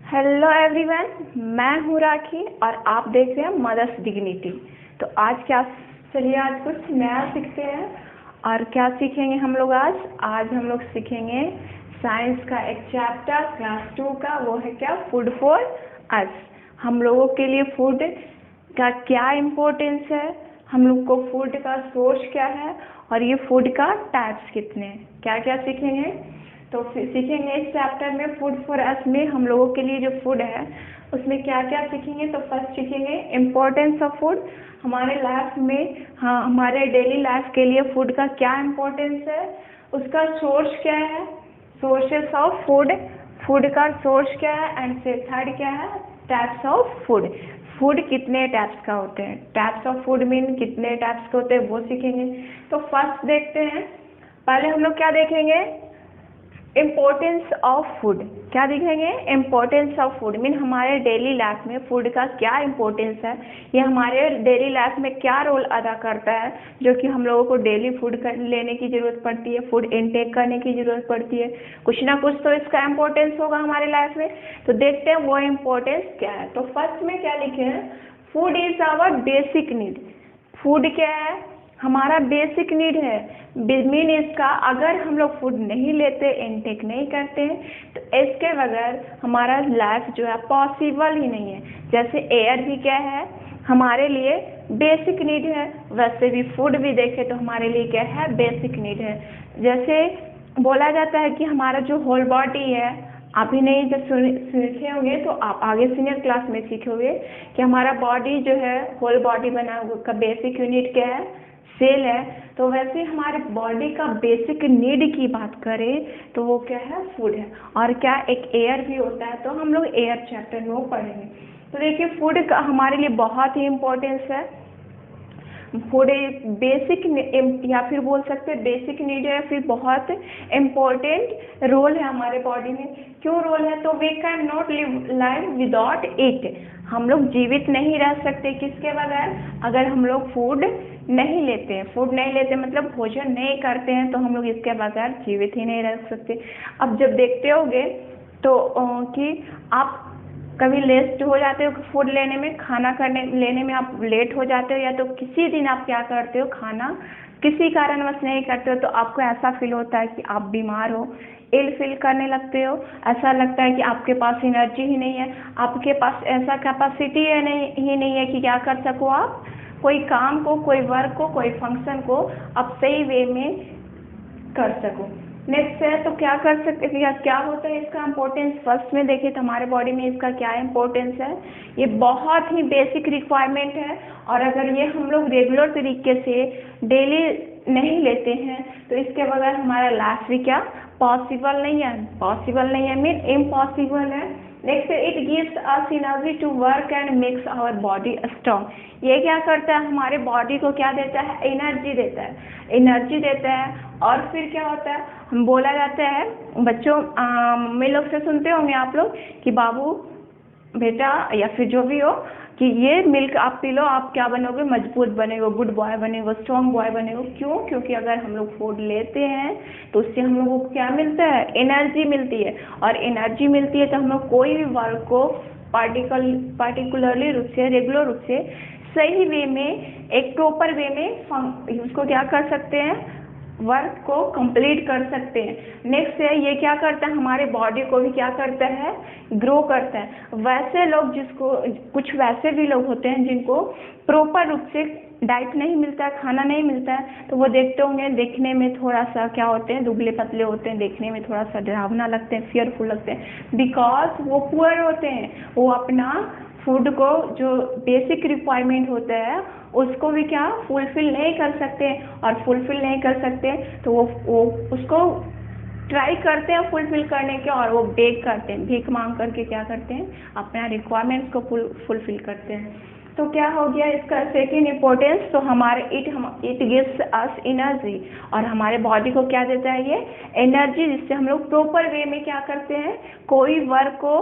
Hello everyone, मैं हूँ राखी और आप देख रहे हैं मदर्स डिग्निटी। तो आज क्या, चलिए आज कुछ नया सीखते हैं। और क्या सीखेंगे हम लोग आज हम लोग सीखेंगे साइंस का एक चैप्टर क्लास 2 का। वो है क्या, फूड फॉर अस। हम लोगों के लिए फूड का क्या इम्पोर्टेंस है, हम लोग को फूड का सोर्स क्या है और ये फूड का टाइप्स कितने हैं, क्या क्या सीखेंगे। तो फिर सीखेंगे इस चैप्टर में फूड फॉर अस में हम लोगों के लिए जो फूड है उसमें क्या क्या सीखेंगे। तो फर्स्ट सीखेंगे इम्पोर्टेंस ऑफ फूड हमारे लाइफ में। हाँ, हमारे डेली लाइफ के लिए फूड का क्या इम्पोर्टेंस है, उसका सोर्स क्या है, सोर्सेस ऑफ फूड, फूड का सोर्स क्या है। एंड फिर थर्ड क्या है, टाइप्स ऑफ फूड, फूड कितने टाइप्स का होते हैं, टाइप्स ऑफ फूड मीन कितने टाइप्स के होते हैं वो सीखेंगे। तो फर्स्ट देखते हैं, पहले हम लोग क्या देखेंगे, इम्पोर्टेंस ऑफ फूड। क्या देखेंगे, इम्पोर्टेंस ऑफ फूड मीन हमारे डेली लाइफ में फूड का क्या इम्पोर्टेंस है, ये हमारे डेली लाइफ में क्या रोल अदा करता है, जो कि हम लोगों को डेली फूड लेने की ज़रूरत पड़ती है, फूड इनटेक करने की ज़रूरत पड़ती है, कुछ ना कुछ तो इसका इम्पोर्टेंस होगा हमारे लाइफ में। तो देखते हैं वो इम्पोर्टेंस क्या है। तो फर्स्ट में क्या लिखे हैं, food is our basic need. Food क्या है, हमारा बेसिक नीड है। मीन इसका अगर हम लोग फूड नहीं लेते, इनटेक नहीं करते हैं, तो इसके बगैर हमारा लाइफ जो है पॉसिबल ही नहीं है। जैसे एयर भी क्या है, हमारे लिए बेसिक नीड है, वैसे भी फूड भी देखें तो हमारे लिए क्या है, बेसिक नीड है। जैसे बोला जाता है कि हमारा जो होल बॉडी है, आप ही नहीं जब सीखे होंगे तो आप आगे सीनियर क्लास में सीखोगे कि हमारा बॉडी जो है होल बॉडी बना का बेसिक यूनिट क्या है, सेल है। तो वैसे हमारे बॉडी का बेसिक नीड की बात करें तो वो क्या है, फूड है। और क्या, एक एयर भी होता है, तो हम लोग एयर चैप्टर में वो पढ़ेंगे। तो देखिए फूड का हमारे लिए बहुत ही इम्पोर्टेंस है। फूड बेसिक या फिर बोल सकते हैं बेसिक नीड है, फिर बहुत इम्पोर्टेंट रोल है हमारे बॉडी में। क्यों रोल है, तो we can not live life without it. हम लोग जीवित नहीं रह सकते किसके बगैर, अगर हम लोग फूड नहीं लेते हैं। फूड नहीं लेते मतलब भोजन नहीं करते हैं, तो हम लोग इसके बगैर जीवित ही नहीं रह सकते। अब जब देखते होगे तो कि आप कभी लेट हो जाते हो फूड लेने में, खाना लेने में आप लेट हो जाते हो, या तो किसी दिन आप क्या करते हो, खाना किसी कारणवश नहीं करते हो, तो आपको ऐसा फील होता है कि आप बीमार हो, इल फील करने लगते हो। ऐसा लगता है कि आपके पास एनर्जी ही नहीं है, आपके पास ऐसा कैपेसिटी है ही नहीं है कि क्या कर सको आप कोई काम को, कोई वर्क को, कोई फंक्शन को आप सही वे में कर सको। नेक्स्ट है, तो क्या कर सकते, क्या होता है इसका इम्पोर्टेंस। फर्स्ट में देखिए तो हमारे बॉडी में इसका क्या इम्पोर्टेंस है, ये बहुत ही बेसिक रिक्वायरमेंट है। और अगर ये हम लोग रेगुलर तरीके से डेली नहीं लेते हैं तो इसके बगैर हमारा लाइफ भी क्या पॉसिबल नहीं है, पॉसिबल नहीं है मीन इम्पॉसिबल है। Next, it gives us energy to work and makes our body strong. ये क्या करता है, हमारे बॉडी को क्या देता है, एनर्जी देता है, एनर्जी देता है। और फिर क्या होता है, हम बोला जाता है बच्चों, मम्मी लोग से सुनते होंगे आप लोग कि बाबू बेटा या फिर जो भी हो कि ये मिल्क आप पी लो, आप क्या बनोगे, मजबूत बनेगो, गुड बॉय बनेगो, स्ट्रॉन्ग बॉय बनेगो। क्यों, क्योंकि अगर हम लोग फूड लेते हैं तो उससे हम लोगों को क्या मिलता है, एनर्जी मिलती है। और एनर्जी मिलती है तो हम लोग कोई भी वर्क को पार्टिकुलरली रूप से, रेगुलर रूप से, सही वे में, एक प्रॉपर वे में उसको क्या कर सकते हैं, वर्क को कंप्लीट कर सकते हैं। नेक्स्ट है, ये क्या करता है, हमारे बॉडी को भी क्या करता है, ग्रो करता है। वैसे लोग जिसको, कुछ वैसे भी लोग होते हैं जिनको प्रॉपर रूप से डाइट नहीं मिलता है, खाना नहीं मिलता है, तो वो देखते होंगे देखने में थोड़ा सा क्या होते हैं, दुबले पतले होते हैं, देखने में थोड़ा सा डरावना लगते हैं, फियरफुल लगते हैं, बिकॉज वो पुअर होते हैं। वो अपना फूड को जो बेसिक रिक्वायरमेंट होता है उसको भी क्या फुलफिल नहीं कर सकते, और फुलफिल नहीं कर सकते तो वो उसको ट्राई करते हैं फुलफिल करने के, और वो बेग करते हैं, भीख मांग करके क्या करते हैं, अपना रिक्वायरमेंट्स को फुलफिल करते हैं। तो क्या हो गया इसका सेकेंड इम्पोर्टेंस, तो हमारे इट गिव्स अस एनर्जी, और हमारे बॉडी को क्या देता है, ये एनर्जी, जिससे हम लोग प्रॉपर वे में क्या करते हैं, कोई वर्क को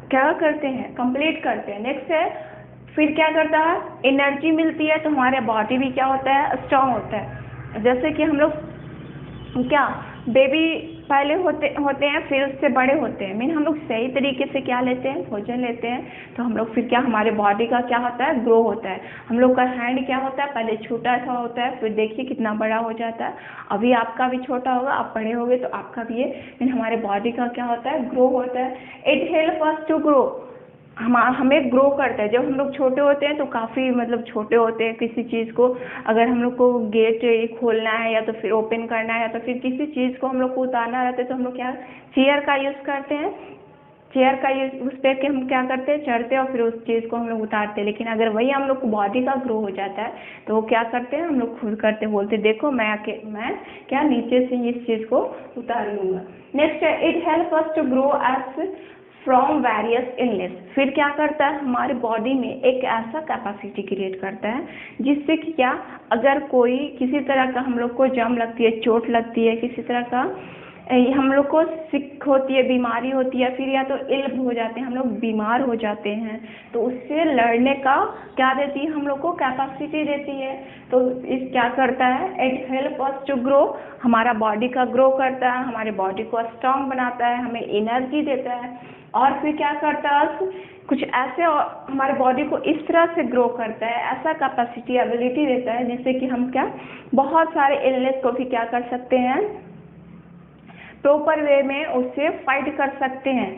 क्या करते हैं, कंप्लीट करते हैं। नेक्स्ट है, फिर क्या करता है, एनर्जी मिलती है तो हमारे बॉडी भी क्या होता है, स्ट्रांग होता है। जैसे कि हम लोग क्या बेबी पहले होते हैं, फिर उससे बड़े होते हैं। मीन हम लोग सही तरीके से क्या लेते हैं, भोजन लेते हैं, तो हम लोग फिर क्या, हमारे बॉडी का क्या होता है, ग्रो होता है। हम लोग का हैंड क्या होता है, पहले छोटा सा होता है, फिर देखिए कितना बड़ा हो जाता है। अभी आपका भी छोटा होगा, आप बड़े होगे तो आपका भी ये, मीन हमारे बॉडी का क्या होता है, ग्रो होता है। It help us to grow, हमें ग्रो करता है। जब हम लोग छोटे होते हैं तो काफ़ी मतलब छोटे होते हैं, किसी चीज़ को अगर हम लोग को गेट खोलना है या तो फिर ओपन करना है या तो फिर किसी चीज़ को हम लोग को उतारना रहता है तो हम लोग क्या, चेयर का यूज़ करते हैं। चेयर का यूज, उस पर के हम क्या करते हैं, चढ़ते हैं और फिर उस चीज़ को हम लोग उतारते हैं। लेकिन अगर वही हम लोग को बॉडी का ग्रो हो जाता है तो वो क्या करते हैं, हम लोग खुद करते हैं, बोलते देखो मैं क्या नीचे से इस चीज़ को उतार लूँगा। नेक्स्ट है, it help us to grow as from various illness. फिर क्या करता है, हमारे बॉडी में एक ऐसा कैपेसिटी क्रिएट करता है जिससे कि क्या, अगर कोई किसी तरह का हम लोग को जम लगती है, चोट लगती है, किसी तरह का हम लोग को सिक होती है, बीमारी होती है, फिर या तो इल्म हो जाते हैं, हम लोग बीमार हो जाते हैं, तो उससे लड़ने का क्या देती है, हम लोग को कैपेसिटी देती है। तो इस क्या करता है, it help us to grow, हमारा बॉडी का ग्रो करता है, हमारे बॉडी को स्ट्रांग बनाता है, हमें एनर्जी देता है। और फिर क्या करता है, कुछ ऐसे हमारे बॉडी को इस तरह से ग्रो करता है, ऐसा कैपेसिटी एबिलिटी देता है जिससे कि हम क्या, बहुत सारे इलनेस को भी क्या कर सकते हैं, प्रॉपर वे में उससे फाइट कर सकते हैं,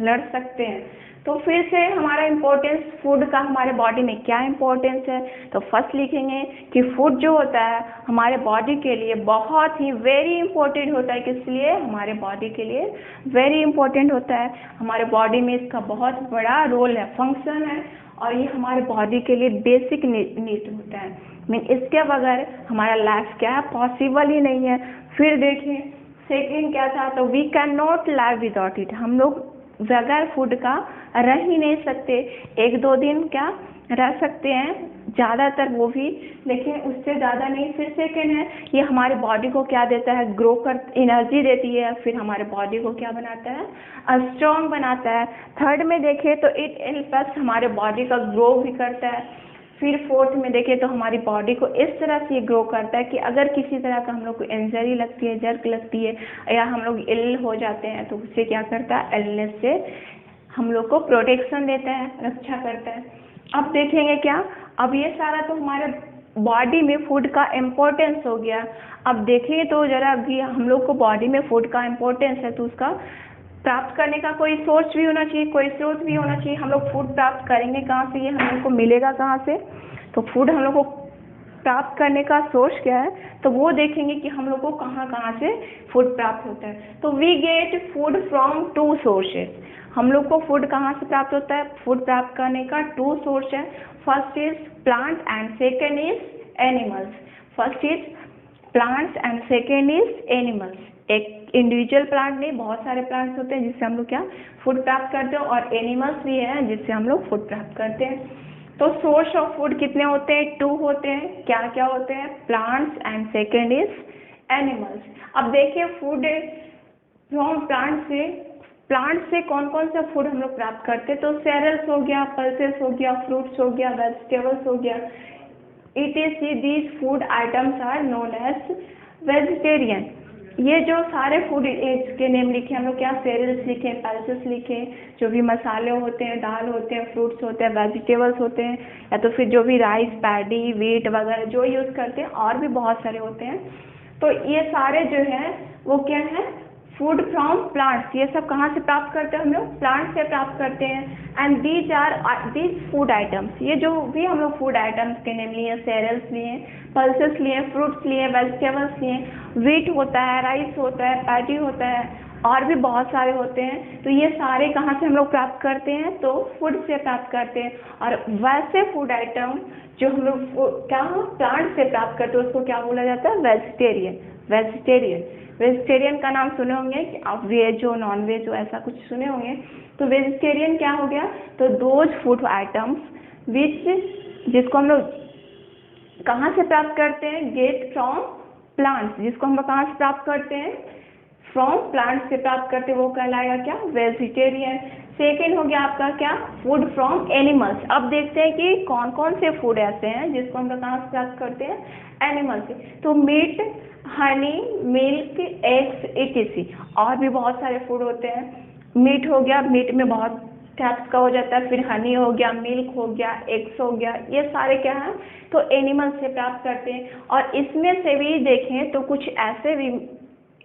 लड़ सकते हैं। तो फिर से हमारा इम्पोर्टेंस फूड का हमारे बॉडी में क्या इम्पोर्टेंस है, तो फर्स्ट लिखेंगे कि फूड जो होता है हमारे बॉडी के लिए बहुत ही वेरी इंपॉर्टेंट होता है। किस लिए, हमारे बॉडी के लिए वेरी इंपॉर्टेंट होता है। हमारे बॉडी में इसका बहुत बड़ा रोल है, फंक्शन है, और ये हमारे बॉडी के लिए बेसिक नीड होता है। मीन इसके बगैर हमारा लाइफ क्या है, पॉसिबल ही नहीं है। फिर देखिए सेकेंड क्या था, तो we can not live without it, हम लोग बगैर फूड का रह ही नहीं सकते। एक दो दिन क्या रह सकते हैं, ज़्यादातर वो भी, लेकिन उससे ज़्यादा नहीं। फिर सेकेंड है, ये हमारे बॉडी को क्या देता है, ग्रो कर, एनर्जी देती है, फिर हमारे बॉडी को क्या बनाता है, स्ट्रॉन्ग बनाता है। थर्ड में देखें तो इट हेल्प अस, हमारे बॉडी का ग्रो भी करता है। फिर फोर्थ में देखें तो हमारी बॉडी को इस तरह से ग्रो करता है कि अगर किसी तरह का हम लोग को इंजरी लगती है, जर्क लगती है, या हम लोग इल हो जाते हैं तो उससे क्या करता है, इलनेस से हम लोग को प्रोटेक्शन देता है, रक्षा करता है। अब देखेंगे क्या, अब ये सारा तो हमारे बॉडी में फूड का इम्पोर्टेंस हो गया। अब देखेंगे तो जरा अभी हम लोग को बॉडी में फूड का इम्पोर्टेंस है तो उसका प्राप्त करने का कोई सोर्स भी होना चाहिए, कोई स्रोत भी होना चाहिए। हम लोग फूड प्राप्त करेंगे कहाँ से, ये हम लोग को मिलेगा कहाँ से, तो फूड हम लोग को प्राप्त करने का सोर्स क्या है, तो वो देखेंगे कि हम लोग को कहाँ कहाँ से फूड प्राप्त होता है। तो we get food from two sources, हम लोग को फूड कहाँ से प्राप्त होता है, फूड प्राप्त करने का टू सोर्स है। First is plant and second is animals. First is plants and second is animals. एक इंडिविजुअल प्लांट नहीं, बहुत सारे प्लांट्स होते हैं जिससे हम लोग क्या फूड प्राप्त करते हैं, और एनिमल्स भी हैं जिससे हम लोग फूड प्राप्त करते हैं। तो सोर्स ऑफ फूड कितने होते हैं, टू होते हैं। क्या क्या होते हैं, plants and second is animals. अब देखिए फूड फ्रॉम प्लांट से कौन कौन सा फूड हम लोग प्राप्त करते हैं, तो सेरेल्स हो गया, पल्सेस हो गया, फ्रूट्स हो गया, वेजिटेबल्स हो गया। ETC these food items are known as vegetarian। ये जो सारे फूड के नेम लिखे हम लोग क्या, सेरेल्स लिखे, पल्सेस लिखे, जो भी मसाले होते हैं, दाल होते हैं, फ्रूट्स होते हैं, वेजिटेबल्स होते हैं, या तो फिर जो भी राइस, पैडी, व्हीट वगैरह जो यूज़ करते हैं, और भी बहुत सारे होते हैं। तो ये सारे जो हैं वो क्या है, फूड फ्रॉम प्लांट्स। ये सब कहाँ से प्राप्त करते हैं, हम लोग प्लांट से प्राप्त करते हैं। एंड दीज फूड आइटम्स, ये जो भी हम लोग फूड आइटम्स के नेम लिए, सेरेल्स लिए, पल्सेस लिए, फ्रूट्स लिए, वेजिटेबल्स लिए, व्हीट होता है, राइस होता है, पैटी होता है, और भी बहुत सारे होते हैं। तो ये सारे कहाँ से हम लोग प्राप्त करते हैं, तो फूड से प्राप्त करते हैं। और वैसे फूड आइटम जो हम लोग क्या प्लांट से प्राप्त करते हैं उसको क्या बोला जाता है, वेजिटेरियन का नाम सुने होंगे कि आप वेज हो, नॉन वेज हो, ऐसा कुछ सुने होंगे। तो वेजिटेरियन क्या हो गया, तो दोज फूड आइटम्स जिसको हम लोग कहाँ से प्राप्त करते हैं, गेट फ्रॉम प्लांट्स, जिसको हम लोग कहाँ से प्राप्त करते हैं, फ्रॉम प्लांट से प्राप्त करते हैं, वो कहलाएगा क्या, वेजिटेरियन। सेकेंड हो गया आपका क्या, फूड फ्रॉम एनिमल्स। अब देखते हैं कि कौन कौन से फूड ऐसे हैं जिसको हम लोग कहाँ से प्राप्त करते हैं, एनिमल से। तो meat, honey, milk, eggs, etc। और भी बहुत सारे फूड होते हैं। मीट हो गया, मीट में बहुत टाइप्स का हो जाता है, फिर हनी हो गया, मिल्क हो गया, एग्स हो गया, ये सारे क्या हैं, तो एनिमल से प्राप्त करते हैं। और इसमें से भी देखें तो कुछ ऐसे भी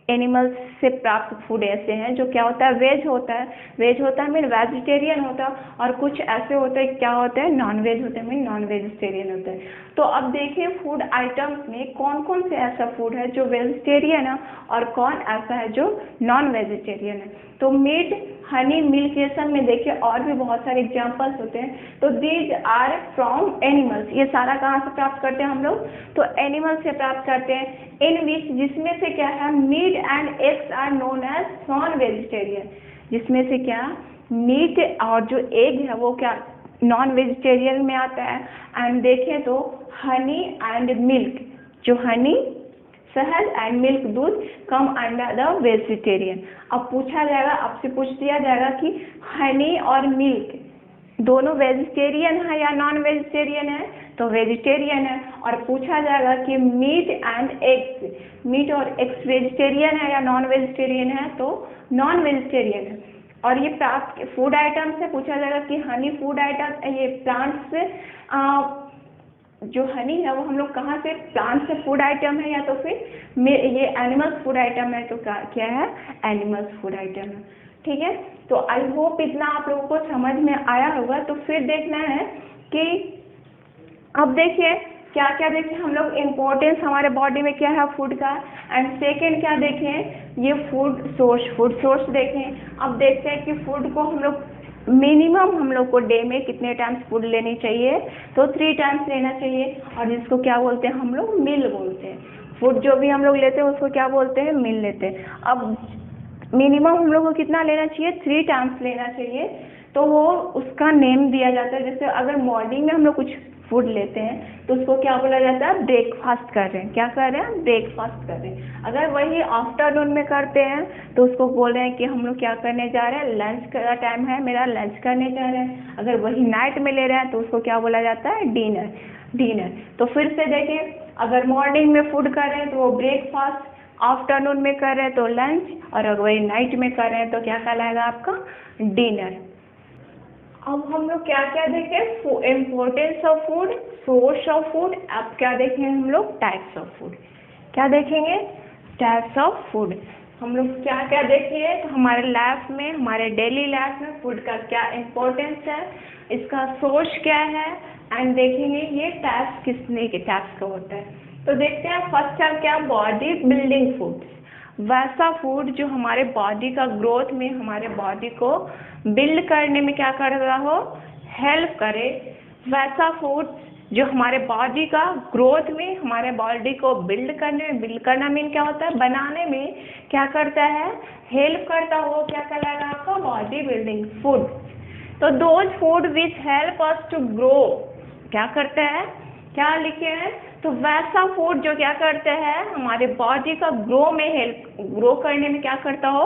एनिमल्स से प्राप्त फूड ऐसे हैं जो क्या होता है, वेज होता है। वेज होता है मीन वेजिटेरियन होता है, और कुछ ऐसे होते हैं क्या होते हैं, नॉन वेज होते हैं मीन नॉन वेजिटेरियन होते हैं। तो अब देखिए फूड आइटम्स में कौन कौन से ऐसा फूड है जो वेजिटेरियन है और कौन ऐसा है जो नॉन वेजिटेरियन है। तो मीट, हनी, मिल्क, ये सब में देखिए और भी बहुत सारे एग्जाम्पल्स होते हैं। तो दीज आर फ्रॉम एनिमल्स, ये सारा कहाँ से प्राप्त करते हैं हम लोग, तो एनिमल से प्राप्त करते हैं। इन विच, जिसमें से क्या है, meat and eggs are known as non vegetarian, जिसमें से क्या, मीट और जो एग है वो क्या नॉन वेजिटेरियन में आता है। एंड देखें तो हनी एंड मिल्क, जो हनी शहद एंड मिल्क दूध कम अंडर द वेजिटेरियन। अब पूछा जाएगा, आपसे पूछ दिया जाएगा कि हनी और मिल्क दोनों वेजिटेरियन है या नॉन वेजिटेरियन है, तो वेजिटेरियन है। और पूछा जाएगा कि मीट एंड एग्स, मीट और एग्स वेजिटेरियन है या नॉन वेजिटेरियन है, तो नॉन वेजिटेरियन है। और ये प्राप्त फूड आइटम से पूछा जाएगा कि हनी फूड आइटम, ये प्लांट से जो हनी है वो हम लोग कहाँ से, प्लांट से फूड आइटम है या तो फिर ये एनिमल्स फूड आइटम है, तो क्या है, एनिमल्स फूड आइटम है। ठीक है, तो आई होप इतना आप लोगों को समझ में आया होगा। तो फिर देखना है कि अब देखिए क्या क्या देखें हम लोग, इम्पोर्टेंस हमारे बॉडी में क्या है फूड का। एंड सेकेंड क्या देखें, ये फूड सोर्स देखें। अब देखते हैं कि फूड को हम लोग मिनिमम हम लोग को डे में कितने टाइम्स फूड लेनी चाहिए, तो 3 टाइम्स लेना चाहिए। और जिसको क्या बोलते हैं हम लोग, मील बोलते हैं। फूड जो भी हम लोग लेते हैं उसको क्या बोलते हैं, मील लेते हैं। अब मिनिमम हम लोग को कितना लेना चाहिए, 3 टाइम्स लेना चाहिए। तो वो उसका नेम दिया जाता है। जैसे अगर मॉर्निंग में हम लोग कुछ फूड लेते हैं तो उसको क्या बोला जाता है, ब्रेकफास्ट कर रहे हैं। क्या कर रहे हैं, ब्रेकफास्ट कर रहे हैं। अगर वही आफ्टरनून में करते हैं तो उसको बोल रहे हैं कि हम लोग क्या करने जा रहे हैं, लंच का टाइम है मेरा, लंच करने जा रहे हैं। अगर वही नाइट में ले रहे हैं तो उसको क्या बोला जाता है, डिनर। तो फिर से देखें, अगर मॉर्निंग में फूड कर रहे हैं तो वो ब्रेकफास्ट, आफ्टरनून में कर रहे हैं तो लंच, और अगर वही नाइट में कर रहे हैं तो क्या कहलाएगा आपका, डिनर। अब हम लोग क्या क्या देखें, importance of food, source of food. अब क्या देखेंगे हम लोग, टाइप्स ऑफ फूड। क्या देखेंगे, टाइप्स ऑफ फूड। हम लोग क्या क्या देखेंगे, तो हमारे लाइफ में, हमारे डेली लाइफ में फूड का क्या इम्पोर्टेंस है, इसका सोर्स क्या है, एंड देखेंगे ये टाइप्स कितने के टाइप्स का होता है। तो देखते हैं फर्स्ट है क्या, बॉडी बिल्डिंग फूड। वैसा फूड जो हमारे बॉडी का ग्रोथ में, हमारे बॉडी को बिल्ड करने में क्या कर रहा हो, हेल्प करे। वैसा फूड जो हमारे बॉडी का ग्रोथ में, हमारे बॉडी को बिल्ड करने में, बिल्ड करना मीन क्या होता है, बनाने में क्या करता है, हेल्प करता हो, क्या कहलाएगा आपका, बॉडी बिल्डिंग फूड। तो those food which help us to grow, क्या करता है, क्या लिखे हैं, तो वैसा फूड जो क्या करते हैं, हमारे बॉडी का ग्रो करने में क्या करता हो,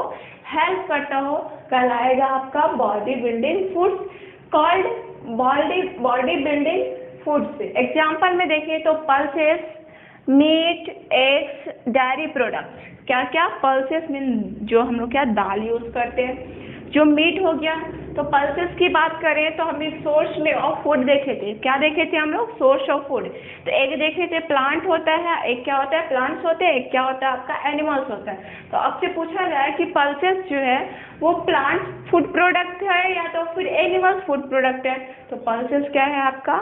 हेल्प करता हो, कहलाएगा आपका body building food, called body building foods. Example में देखिए तो pulses, meat, eggs, dairy products. क्या क्या, पल्सेस मीन जो हम लोग क्या दाल यूज करते हैं। जो मीट हो गया, तो पल्सेस की बात करें तो हमने सोर्स में ऑफ फूड देखे थे। क्या देखे थे हम लोग, सोर्स ऑफ फूड। तो एक देखे थे प्लांट होता है, एक क्या होता है, प्लांट्स होते हैं, एक क्या होता है आपका एनिमल्स होता है। तो आपसे पूछा जाए कि पल्सेस जो है वो प्लांट फूड प्रोडक्ट है या तो फिर एनिमल्स फूड प्रोडक्ट है, तो पल्सेस क्या है आपका,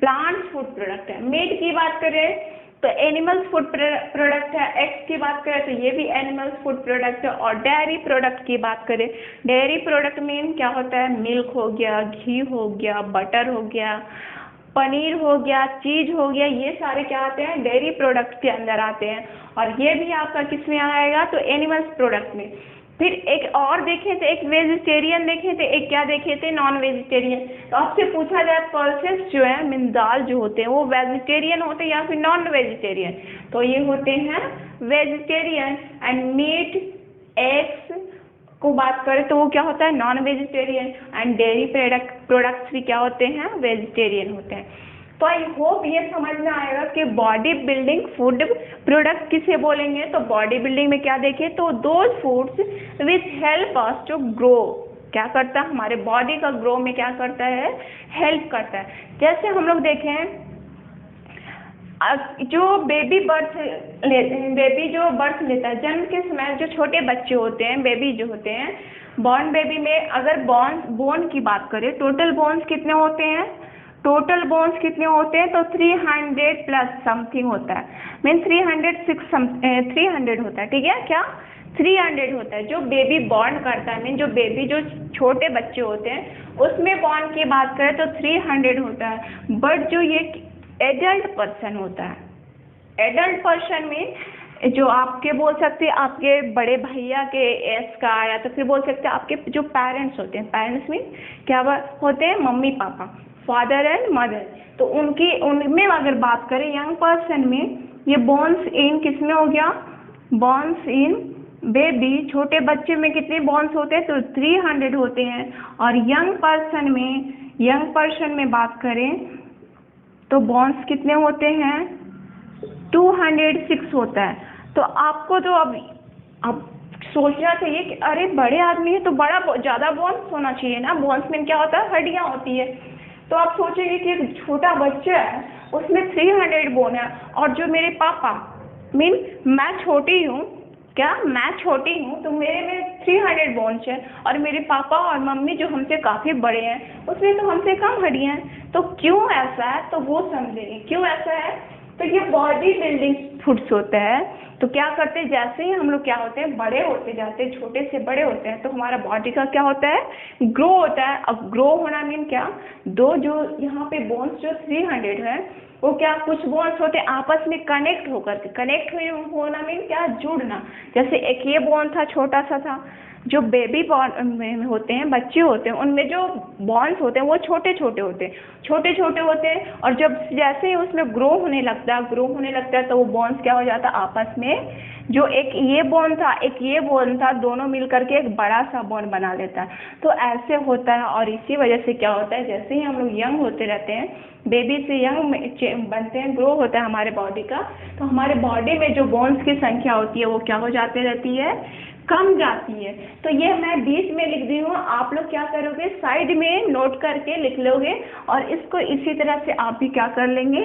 प्लांट फूड प्रोडक्ट है। मीट की बात करें तो एनिमल्स फूड प्रोडक्ट है, एग्स की बात करें तो ये भी एनिमल्स फूड प्रोडक्ट है। और डेयरी प्रोडक्ट की बात करें, डेयरी प्रोडक्ट मीन क्या होता है, मिल्क हो गया, घी हो गया, बटर हो गया, पनीर हो गया, चीज हो गया, ये सारे क्या आते हैं, डेयरी प्रोडक्ट के अंदर आते हैं। और ये भी आपका किस में आएगा, तो एनिमल्स प्रोडक्ट में। फिर एक और देखे थे, एक वेजिटेरियन देखे थे, एक क्या देखे थे, नॉन वेजिटेरियन। तो आपसे पूछा जाए पल्सेस जो है मीन दाल जो होते हैं वो वेजिटेरियन होते हैं या फिर नॉन वेजिटेरियन, तो ये होते हैं वेजिटेरियन। एंड मीट, एग्स, को बात करें तो वो क्या होता है, non vegetarian, and dairy products भी क्या होते हैं, वेजिटेरियन होते हैं। तो आई होप ये समझ में आएगा कि बॉडी बिल्डिंग फूड प्रोडक्ट किसे बोलेंगे। तो बॉडी बिल्डिंग में क्या देखिए, तो those foods which help us to grow, क्या करता है, हमारे बॉडी का ग्रो में क्या करता है, हेल्प करता है। जैसे हम लोग देखें, जो बेबी जो बर्थ लेता है, जन्म के समय जो छोटे बच्चे होते हैं, बेबी जो होते हैं, बॉर्न बेबी में अगर बोन की बात करें, टोटल बोन्स कितने होते हैं, टोटल बोन्स कितने होते हैं, तो 300 प्लस समथिंग होता है, मीन 300 होता है, ठीक है, क्या 300 होता है जो बेबी बॉर्न करता है, मीन जो बेबी जो छोटे बच्चे होते हैं उसमें बॉर्न की बात करें तो 300 होता है। बट जो ये एडल्ट पर्सन होता है, एडल्ट पर्सन में जो आपके बोल सकते हैं आपके बड़े भैया के एज का, या तो फिर बोल सकते हैं आपके जो पेरेंट्स होते हैं, पेरेंट्स में क्या होते हैं, mummy papa, father and mother, तो उनमें अगर बात करें यंग पर्सन में, ये बोन्स इन किसमें हो गया, बोन्स इन बेबी, छोटे बच्चे में कितने बोन्स होते हैं, तो 300 होते हैं। और यंग पर्सन में बात करें तो बोन्स कितने होते हैं, 206 होता है। तो आपको तो अब सोचना चाहिए कि अरे बड़े आदमी है तो बड़ा ज़्यादा बोन्स होना चाहिए ना, बोन्स में क्या होता है, हड्डियाँ होती है। तो आप सोचेंगे कि एक छोटा बच्चा है उसमें 300 बोन है, और जो मेरे पापा, मीन मैं छोटी हूँ, तो मेरे में 300 बोन्स है, और मेरे पापा और मम्मी जो हमसे काफ़ी बड़े हैं उसमें तो हमसे कम हड्डियाँ हैं। तो क्यों ऐसा है, तो वो समझेंगे क्यों ऐसा है। तो ये बॉडी बिल्डिंग फूड्स होता है। तो क्या करते हैं, जैसे ही हम लोग क्या होते हैं, बड़े होते जाते हैं, छोटे से बड़े होते हैं, तो हमारा बॉडी का क्या होता है, ग्रो होता है। अब ग्रो होना मीन क्या, दो जो यहाँ पे बोन्स जो 300 है, वो क्या, कुछ बोन्स होते हैं आपस में कनेक्ट होना मीन क्या, जुड़ना। जैसे एक ये बोन था, छोटा सा था, जो बेबी बॉर्न में होते हैं, बच्चे होते हैं, उनमें जो बॉन्स होते हैं वो छोटे छोटे होते हैं, और जब जैसे ही उसमें ग्रो होने लगता है तो वो बॉन्स क्या हो जाता है, आपस में जो एक ये बोन था दोनों मिल करके एक बड़ा सा बॉन्ड बना लेता है। तो ऐसे होता है, और इसी वजह से क्या होता है, जैसे ही हम लोग यंग होते रहते हैं, बेबी से यंग बनते हैं, ग्रो होता है हमारे बॉडी का, तो हमारे बॉडी में जो बोन्स की संख्या होती है वो क्या हो जाती रहती है, कम जाती है। तो ये मैं बीच में लिख दी हूँ, आप लोग क्या करोगे, साइड में नोट करके लिख लोगे, और इसको इसी तरह से आप भी क्या कर लेंगे,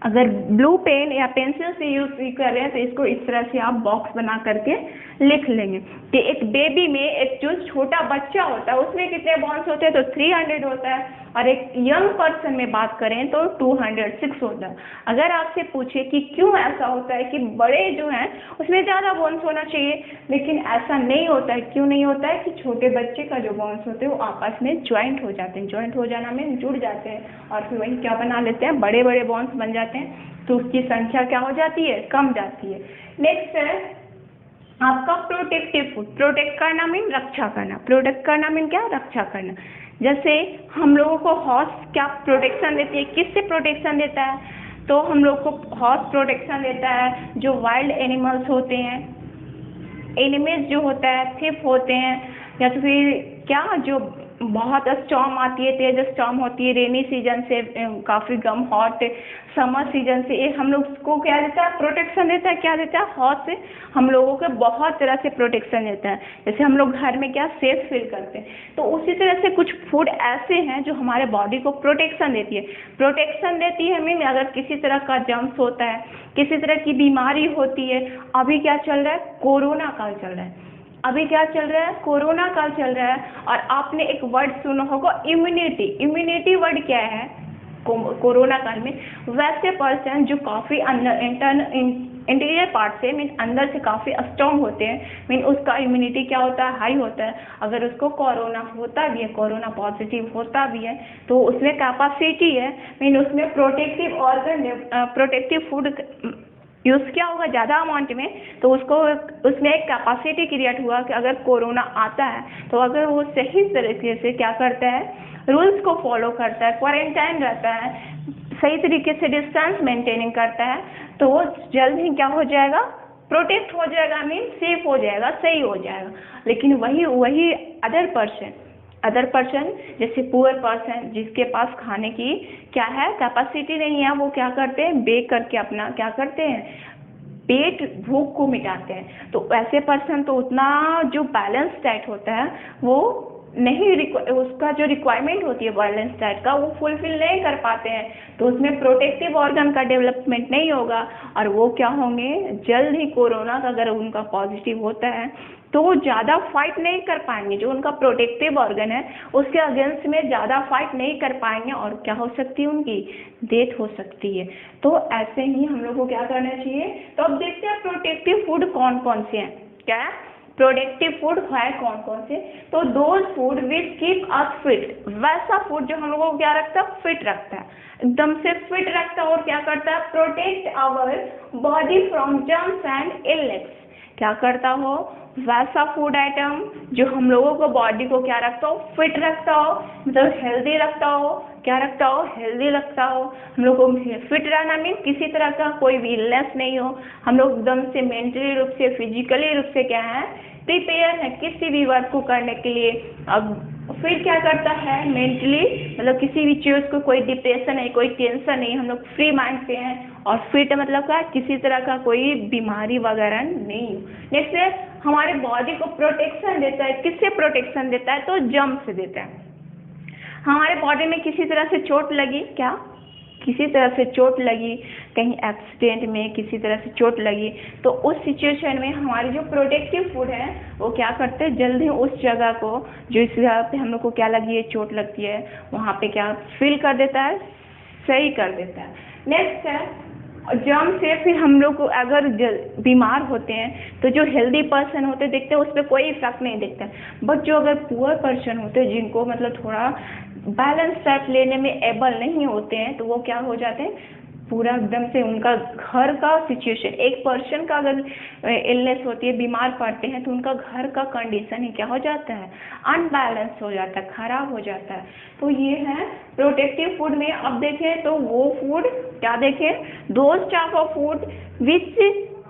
अगर ब्लू पेन या पेंसिल से यूज कर रहे हैं तो इसको इस तरह से आप बॉक्स बना करके लिख लेंगे कि एक बेबी में एक जो छोटा बच्चा होता है उसमें कितने बॉन्स होते हैं, तो 300 होता है, और एक यंग पर्सन में बात करें तो 206 होता है। अगर आपसे पूछे कि क्यों ऐसा होता है कि बड़े जो हैं उसमें ज़्यादा बॉन्स होना चाहिए, लेकिन ऐसा नहीं होता है। क्यों नहीं होता है कि छोटे बच्चे का जो बॉन्स होते हैं वो आपस में ज्वाइंट हो जाते हैं, ज्वाइंट हो जाना में जुड़ जाते हैं, और फिर वही क्या बना लेते हैं, बड़े बड़े बॉन्स बन जाते हैं, तो उसकी संख्या क्या हो जाती है, कम जाती है। नेक्स्ट है आपका प्रोटेक्टिव फूड। प्रोटेक्ट करना मीन रक्षा करना, प्रोटेक्ट करना मीन क्या, रक्षा करना। जैसे हम लोगों को हॉर्स क्या प्रोटेक्शन देती है, किससे प्रोटेक्शन देता है, तो हम लोग को हॉर्स प्रोटेक्शन देता है जो वाइल्ड एनिमल्स होते हैं, एनिमल्स जो होता है, थिफ होते हैं, या तो फिर क्या जो बहुत स्टॉर्म आती है, तेज स्टॉर्म होती है, रेनी सीजन से काफ़ी कम हॉट समर सीजन से, ये हम लोग को क्या देता है, प्रोटेक्शन देता है। क्या देता है, हॉट से हम लोगों को बहुत तरह से प्रोटेक्शन देता है। जैसे हम लोग घर में क्या सेफ फील करते हैं, तो उसी तरह से कुछ फूड ऐसे हैं जो हमारे बॉडी को प्रोटेक्शन देती है मीन अगर किसी तरह का जम्स होता है, किसी तरह की बीमारी होती है। अभी क्या चल रहा है, कोरोना काल चल रहा है, कोरोना काल चल रहा है, और आपने एक वर्ड सुना होगा, इम्यूनिटी वर्ड क्या है कोरोना काल में, वैसे पर्सन जो काफ़ी इंटीरियर पार्ट से मीन अंदर से काफ़ी स्ट्रॉन्ग होते हैं, मीन उसका इम्यूनिटी क्या होता है, हाई होता है। अगर उसको कोरोना होता भी है, कोरोना पॉजिटिव होता भी है, तो उसमें कैपेसिटी है, मीन उसमें प्रोटेक्टिव फूड यूज़ किया होगा ज़्यादा अमाउंट में, तो उसमें एक कैपेसिटी क्रिएट हुआ कि अगर कोरोना आता है तो अगर वो सही तरीके से क्या करता है, रूल्स को फॉलो करता है, क्वारंटाइन रहता है, सही तरीके से डिस्टेंस मेंटेनिंग करता है, तो वो जल्द ही क्या हो जाएगा, प्रोटेक्ट हो जाएगा, मीन सेफ हो जाएगा, सही हो जाएगा। लेकिन वही अदर पर्सन जैसे पुअर पर्सन जिसके पास खाने की क्या है कैपेसिटी नहीं है, वो क्या करते हैं, बेक करके अपना क्या करते हैं, पेट भूख को मिटाते हैं। तो ऐसे पर्सन तो उतना जो बैलेंस डाइट होता है वो नहीं, उसका जो रिक्वायरमेंट होती है बैलेंस डाइट का वो फुलफिल नहीं कर पाते हैं, तो उसमें प्रोटेक्टिव ऑर्गन का डेवलपमेंट नहीं होगा और वो क्या होंगे, जल्द ही कोरोना का अगर उनका पॉजिटिव होता है तो वो ज़्यादा फाइट नहीं कर पाएंगे, जो उनका प्रोटेक्टिव ऑर्गन है उसके अगेंस्ट में ज़्यादा फाइट नहीं कर पाएंगे और क्या हो सकती है, उनकी डेथ हो सकती है। तो ऐसे ही हम लोग को क्या करना चाहिए। तो अब देखते हैं प्रोटेक्टिव फूड कौन कौन से हैं। क्या है प्रोटेक्टिव फूड है कौन कौन से। तो those food which keep us fit, वैसा फूड जो हम लोगों को क्या रखता है, फिट रखता है, एकदम से फिट रखता है और क्या करता है, protect our body from germs and illness. क्या करता हो, वैसा फूड आइटम जो हम लोगों को बॉडी को क्या रखता हो, फिट रखता हो, मतलब हेल्दी रखता हो। क्या रखता हो, हेल्दी रखता हो। हम लोग को फिट रहना मीन किसी तरह का कोई भी इलनेस नहीं हो, हम लोग एकदम से मेंटली रूप से फिजिकली रूप से क्या है, प्रिपेयर है किसी भी वर्क को करने के लिए। अब फिर क्या करता है, मेंटली मतलब किसी भी चीज़ को कोई डिप्रेशन नहीं, कोई टेंशन नहीं, हम लोग फ्री माइंड से हैं। और फिट मतलब क्या, किसी तरह का कोई बीमारी वगैरह नहीं। नेक्स्ट है हमारे बॉडी को प्रोटेक्शन देता है, किससे प्रोटेक्शन देता है, तो जर्म से देता है। हमारे बॉडी में किसी तरह से चोट लगी, क्या किसी तरह से चोट लगी, कहीं एक्सीडेंट में किसी तरह से चोट लगी, तो उस सिचुएशन में हमारे जो प्रोटेक्टिव फूड है वो क्या करते हैं, जल्दी उस जगह को जो इस जगह पे हम लोग को क्या लगी है, चोट लगती है, वहाँ पे क्या फील कर देता है, सही कर देता है। नेक्स्ट है जर्म से फिर हम लोग को अगर बीमार होते हैं तो जो हेल्दी पर्सन होते हैं देखते हैं उस पर कोई इफेक्ट नहीं दिखता है, बट जो अगर पुअर पर्सन होते हैं जिनको मतलब थोड़ा बैलेंस डाइट लेने में एबल नहीं होते हैं तो वो क्या हो जाते हैं, पूरा एकदम से उनका घर का सिचुएशन, एक पर्सन का अगर इलनेस होती है, बीमार पड़ते हैं तो उनका घर का कंडीशन ही क्या हो जाता है, अनबैलेंस हो जाता है, खराब हो जाता है। तो ये है प्रोटेक्टिव फूड में। अब देखें तो वो फूड क्या देखें, those type of food which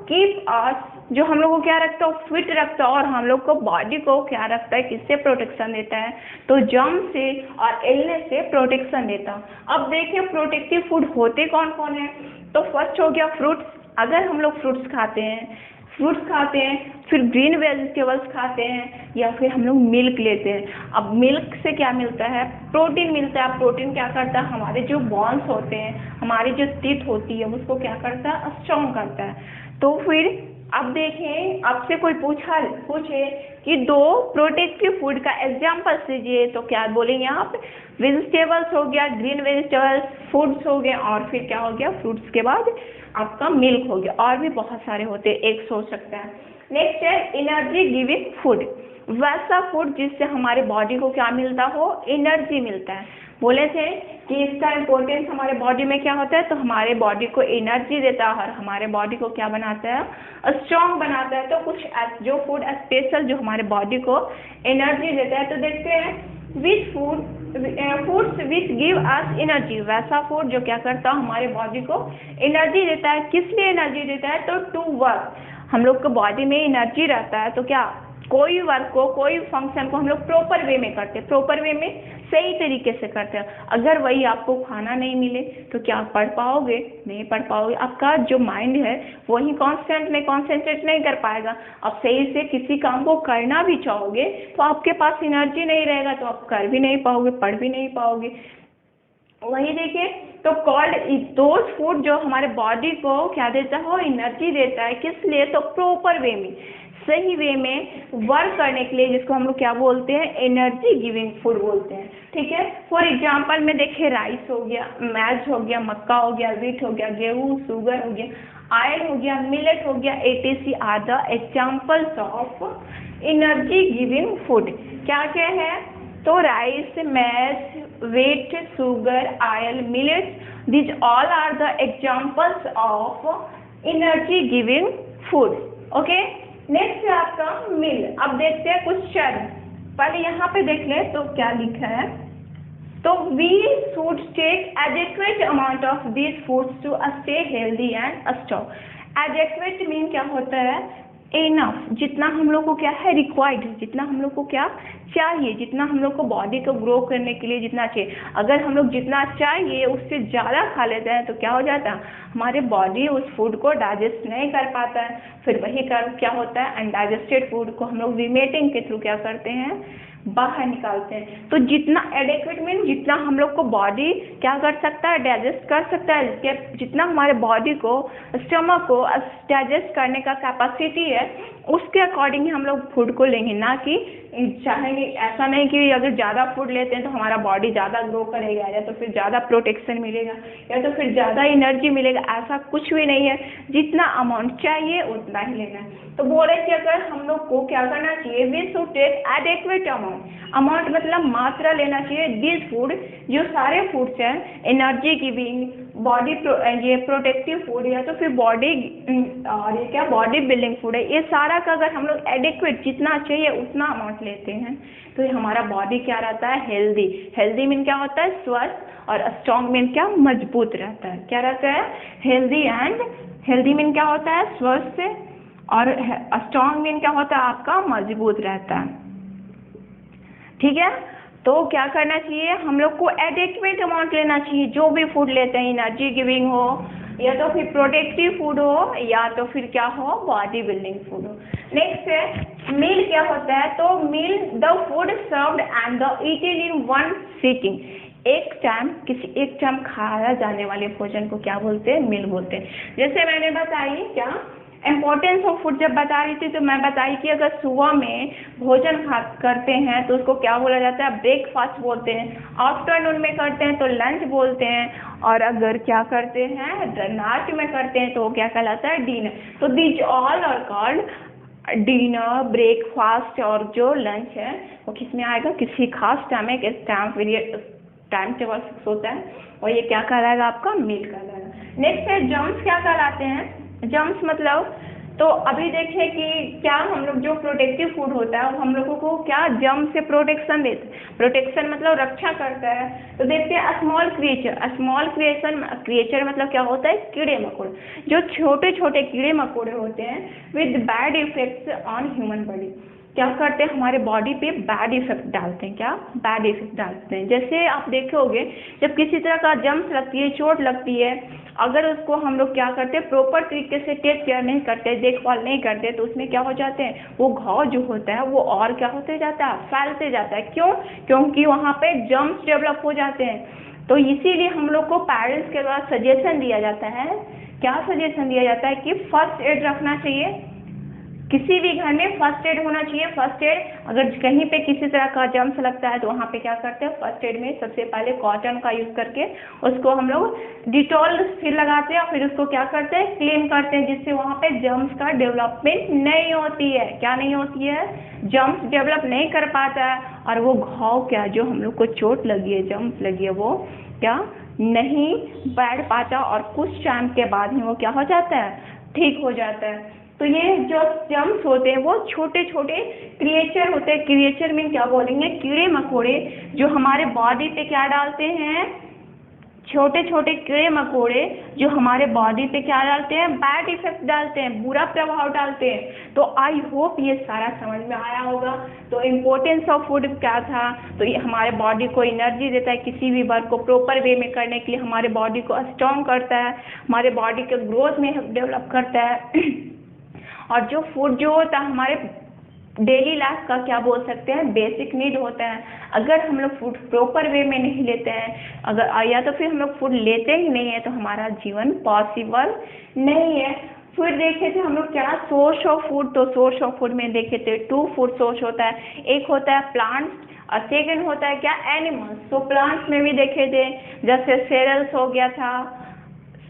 keep us, जो हम लोग को क्या रखता है, फिट रखता है और हम लोग को बॉडी को क्या रखता है, किससे प्रोटेक्शन देता है, तो जर्म से और इलनेस से प्रोटेक्शन देता है। अब देखिए प्रोटेक्टिव फूड होते कौन कौन है। तो फर्स्ट हो गया फ्रूट्स, अगर हम लोग फ्रूट्स खाते हैं, फिर ग्रीन वेजिटेबल्स खाते हैं, या फिर हम लोग मिल्क लेते हैं। अब मिल्क से क्या मिलता है, प्रोटीन मिलता है। प्रोटीन क्या करता है, हमारे जो बॉन्स होते हैं, हमारी जो टीथ होती है उसको क्या करता है, स्ट्रॉन्ग करता है। तो फिर अब देखें आपसे कोई पूछे कि दो प्रोटेक्टिव फूड का एग्जाम्पल दीजिए, तो क्या बोलेंगे आप, वेजिटेबल्स हो गया, ग्रीन वेजिटेबल्स, फूड्स हो गए, और फिर क्या हो गया, फ्रूट्स के बाद आपका मिल्क हो गया, और भी बहुत सारे होते हैं, एक सोच सकता है। नेक्स्ट है एनर्जी गिविंग फूड, वैसा फूड जिससे हमारे बॉडी को क्या मिलता हो, एनर्जी मिलता है। बोले थे कि इसका इम्पोर्टेंस हमारे बॉडी में क्या होता है, तो हमारे बॉडी को एनर्जी देता है और हमारे बॉडी को क्या बनाता है, स्ट्रॉन्ग बनाता है। तो कुछ जो फूड स्पेशल जो हमारे बॉडी को एनर्जी देता है, तो देखते हैं which foods which give us energy, वैसा फूड जो क्या करता है, हमारे बॉडी को एनर्जी देता है। किस लिए एनर्जी देता है, तो टू वर्क, हम लोग को बॉडी में एनर्जी रहता है तो क्या कोई वर्क को, कोई फंक्शन को हम लोग प्रॉपर वे में करते हैं, प्रॉपर वे में सही तरीके से करते हैं। अगर वही आपको खाना नहीं मिले तो क्या आप पढ़ पाओगे, नहीं पढ़ पाओगे, आपका जो माइंड है वही कांस्टेंट में कॉन्सेंट्रेट नहीं कर पाएगा। आप सही से किसी काम को करना भी चाहोगे तो आपके पास एनर्जी नहीं रहेगा, तो आप कर भी नहीं पाओगे, पढ़ भी नहीं पाओगे। वही देखिए तो कॉल्ड दोज फूड जो हमारे बॉडी को क्या देता हो, एनर्जी देता है। किस लिए, तो प्रॉपर वे में, सही वे में वर्क करने के लिए, जिसको हम लोग क्या बोलते हैं, एनर्जी गिविंग फूड बोलते हैं। ठीक है, फॉर एग्जांपल में देखिए राइस हो गया, मैज हो गया, मक्का हो गया, व्हीट हो गया, गेहूँ, शुगर हो गया, आयल हो गया, मिलेट हो गया, etc are the examples of energy giving food. क्या क्या है, तो rice, maize, wheat, sugar, oil, millet, these all are the examples of energy giving food. Okay, next है आपका मिल। अब देखते हैं क्वेश्चन, पहले यहाँ पे देख ले तो क्या लिखा है, तो we should take adequate amount of these foods to stay healthy and strong. Adequate mean क्या होता है, इनफ, जितना हम लोग को क्या है रिक्वायर्ड, जितना हम लोग को क्या चाहिए, जितना हम लोग को बॉडी को ग्रो करने के लिए जितना चाहिए। अगर हम लोग जितना चाहिए उससे ज़्यादा खा लेते हैं तो क्या हो जाता है, हमारे बॉडी उस फूड को डाइजेस्ट नहीं कर पाता है। फिर वही कारण क्या होता है, अनडाइजेस्टेड फूड को हम लोग विमेटिंग के थ्रू क्या करते हैं, बाहर निकालते हैं। तो जितना एडेक्वेट मीन जितना हम लोग को बॉडी क्या कर सकता है, डाइजेस्ट कर सकता है, जितना हमारे बॉडी को स्टमक को डाइजेस्ट करने का कैपेसिटी है उसके अकॉर्डिंग ही हम लोग फूड को लेंगे, ना कि चाहेंगे। ऐसा नहीं कि अगर ज़्यादा फूड लेते हैं तो हमारा बॉडी ज़्यादा ग्रो करेगा या तो फिर ज़्यादा प्रोटेक्शन मिलेगा या तो फिर ज़्यादा एनर्जी मिलेगा, ऐसा कुछ भी नहीं है। जितना अमाउंट चाहिए उतना ही लेना है। तो बोले कि अगर हम लोग को क्या करना चाहिए, we should take adequate amount मतलब मात्रा लेना चाहिए। दिस फूड, जो सारे फूड्स हैं, एनर्जी गिविंग, बॉडी ये प्रोटेक्टिव फूड या तो फिर बॉडी और ये क्या बॉडी बिल्डिंग फूड है, ये सारा का अगर हम लोग एडिक्वेट जितना चाहिए उतना अमाउंट लेते हैं तो ये हमारा बॉडी क्या रहता है, हेल्दी। हेल्दी मीन क्या होता है, स्वस्थ, और स्ट्रॉन्ग मीन क्या, मजबूत रहता है। क्या रहता है, हेल्दी, एंड हेल्दी मीन क्या होता है, स्वस्थ, और स्ट्रॉन्ग मीन क्या होता है, आपका मजबूत रहता है। ठीक है, तो क्या करना चाहिए, हम लोग को एडिक्वेट अमाउंट लेना चाहिए। जो भी फूड लेते हैं, एनर्जी गिविंग हो या तो फिर प्रोटेक्टिव फूड हो या तो फिर क्या हो, बॉडी बिल्डिंग फूड हो। नेक्स्ट है मील। क्या होता है, तो meal the food served and the eaten in one sitting. एक टाइम खाया जाने वाले भोजन को क्या बोलते हैं, मील बोलते हैं। जैसे मैंने बताई क्या इम्पोर्टेंस ऑफ फूड जब बता रही थी तो मैं बताई कि अगर सुबह में भोजन करते हैं तो उसको क्या बोला जाता है, ब्रेकफास्ट बोलते हैं। आफ्टरनून में करते हैं तो लंच बोलते हैं, और अगर क्या करते हैं नाइट में करते हैं तो वो क्या कहलाता है, डिनर। तो these all are called dinner, breakfast, और जो लंच है वो किस में आएगा, किसी खास टाइम में, किस टाइम टेबल फिक्स होता है, और ये क्या कहलाएगा, आपका मील कहलाएगा। नेक्स्ट है जम्स। क्या कहलाते हैं जम्स, मतलब तो अभी देखें कि क्या हम लोग जो प्रोटेक्टिव फूड होता है वो हम लोगों को क्या जम से प्रोटेक्शन देते हैं। प्रोटेक्शन मतलब रक्षा करता है। तो देखते हैं स्मॉल क्रिएचर मतलब क्या होता है, कीड़े मकोड़े। जो छोटे छोटे कीड़े मकोड़े होते हैं with bad effects on human body, क्या करते हैं, हमारे बॉडी पे बैड इफेक्ट डालते हैं। क्या बैड इफेक्ट डालते हैं। जैसे आप देखोगे जब किसी तरह का जम्स लगती है, चोट लगती है, अगर उसको हम लोग क्या करते हैं, प्रॉपर तरीके से टेक केयर नहीं करते, देखभाल नहीं करते, तो उसमें क्या हो जाते हैं, वो घाव जो होता है वो और क्या होते जाता है, फैलते जाता है। क्यों, क्योंकि वहाँ पे जम्स डेवलप हो जाते हैं। तो इसीलिए हम लोग को पेरेंट्स के द्वारा सजेशन दिया जाता है, क्या सजेशन दिया जाता है कि फर्स्ट एड रखना चाहिए। किसी भी घर में फर्स्ट एड होना चाहिए। फर्स्ट एड अगर कहीं पे किसी तरह का जम्स लगता है तो वहाँ पे क्या करते हैं, फर्स्ट एड में सबसे पहले कॉटन का यूज़ करके उसको हम लोग डिटॉल फिर लगाते हैं और फिर उसको क्या करते हैं, क्लीन करते हैं, जिससे वहाँ पे जम्स का डेवलपमेंट नहीं होती है। क्या नहीं होती है, जम्स डेवलप नहीं कर पाता है, और वो घाव क्या जो हम लोग को चोट लगी है, जम्स लगी है, वो क्या नहीं बैठ पाता, और कुछ टाइम के बाद ही वो क्या हो जाता है, ठीक हो जाता है। तो ये जो जम्स होते हैं वो छोटे छोटे क्रिएचर होते हैं। क्रिएचर में क्या बोलेंगे, कीड़े मकोड़े, जो हमारे बॉडी पे क्या डालते हैं, छोटे छोटे कीड़े मकोड़े जो हमारे बॉडी पे क्या डालते हैं, बैड इफेक्ट डालते हैं, बुरा प्रभाव डालते हैं। तो आई होप ये सारा समझ में आया होगा। तो इम्पोर्टेंस ऑफ फूड क्या था, तो ये हमारे बॉडी को एनर्जी देता है, किसी भी वर्क को प्रॉपर वे में करने के लिए हमारे बॉडी को स्ट्रॉन्ग करता है, हमारे बॉडी के ग्रोथ में डेवलप करता है। और जो फूड जो होता है हमारे डेली लाइफ का क्या बोल सकते हैं, बेसिक नीड होता है। अगर हम लोग फूड प्रॉपर वे में नहीं लेते हैं, अगर या तो फिर हम लोग फूड लेते ही नहीं है तो हमारा जीवन पॉसिबल नहीं है। फिर देखे थे हम लोग क्या सोर्स ऑफ फूड, तो सोर्स ऑफ फूड में देखे थे 2 फूड सोर्स होता है। एक होता है प्लांट्स और सेकेंड होता है क्या, एनिमल्स। तो प्लांट्स में भी देखे थे जैसे सेरल्स हो गया था,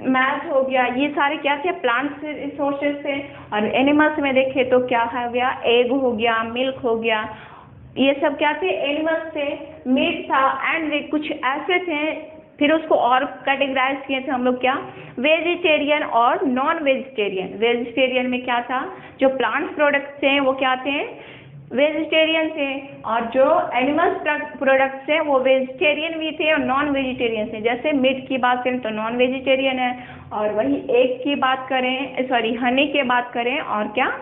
मैथ हो गया, ये सारे क्या थे, प्लांट सोर्सेज थे। और एनिमल्स में देखे तो क्या हो गया, एग हो गया, मिल्क हो गया, ये सब क्या थे, एनिमल्स थे। मीट था, एंड कुछ ऐसे थे, फिर उसको और कैटेगराइज किए थे हम लोग क्या, वेजिटेरियन और नॉन वेजिटेरियन। वेजिटेरियन में क्या था, जो प्लांट प्रोडक्ट्स थे वो क्या थे, वेजिटेरियन थे, और जो एनिमल्स प्रोडक्ट्स हैं वो वेजिटेरियन भी थे और नॉन वेजिटेरियन थे। जैसे मीट की बात करें तो नॉन वेजिटेरियन है, और वही एग की बात करें, सॉरी हनी की बात करें, और क्या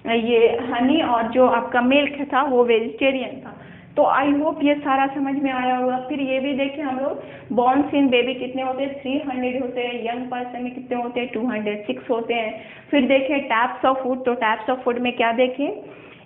ये हनी और जो आपका मिल्क था वो वेजिटेरियन था। तो आई होप ये सारा समझ में आया होगा। फिर ये भी देखें हम लोग, बॉर्न्स इन बेबी कितने होते हैं, 300 होते हैं। यंग पर्सन में कितने होते हैं, 206 होते हैं। फिर देखें टाइप्स ऑफ फूड, तो टाइप्स ऑफ फूड में क्या देखें,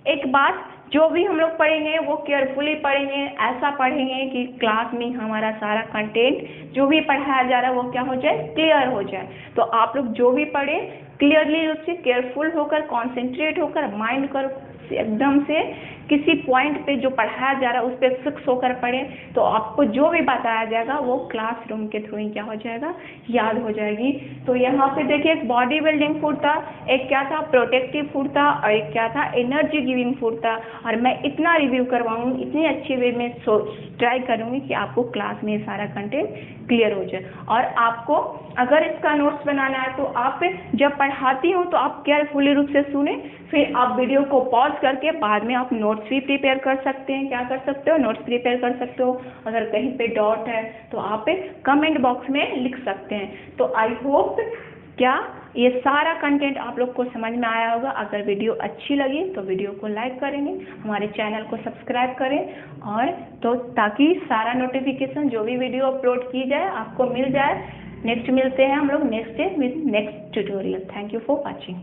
एक बात, जो भी हम लोग पढ़ेंगे वो केयरफुली पढ़ेंगे, ऐसा पढ़ेंगे कि क्लास में हमारा सारा कंटेंट जो भी पढ़ाया जा रहा है वो क्या हो जाए, क्लियर हो जाए। तो आप लोग जो भी पढ़े क्लियरली रूप से, केयरफुल होकर, कॉन्सेंट्रेट होकर, माइंड कर एकदम से किसी पॉइंट पे जो पढ़ाया जा रहा है उस पर फिक्स होकर पढ़े, तो आपको जो भी बताया जाएगा वो क्लासरूम के थ्रू ही क्या हो जाएगा, याद हो जाएगी। तो यहाँ पे देखिए एक बॉडी बिल्डिंग फूड था, एक क्या था, प्रोटेक्टिव फूड था, और एक क्या था, एनर्जी गिविंग फूड था। और मैं इतना रिव्यू करवाऊंगी, इतनी अच्छी वे में ट्राई करूंगी कि आपको क्लास में सारा कंटेंट क्लियर हो जाए। और आपको अगर इसका नोट्स बनाना है तो आप जब पढ़ाती हूँ तो आप केयरफुली रूप से सुने, फिर आप वीडियो को पॉज करके बाद में आप नोट्स भी प्रिपेयर कर सकते हैं। क्या कर सकते हो, नोट्स प्रिपेयर कर सकते हो। अगर कहीं पे डाउट है तो आप कमेंट बॉक्स में लिख सकते हैं। तो आई होप क्या ये सारा कंटेंट आप लोग को समझ में आया होगा। अगर वीडियो अच्छी लगी तो वीडियो को लाइक करेंगे, हमारे चैनल को सब्सक्राइब करें, और तो ताकि सारा नोटिफिकेशन जो भी वीडियो अपलोड की जाए आपको मिल जाए। नेक्स्ट मिलते हैं हम लोग next day with next tutorial. Thank you for watching.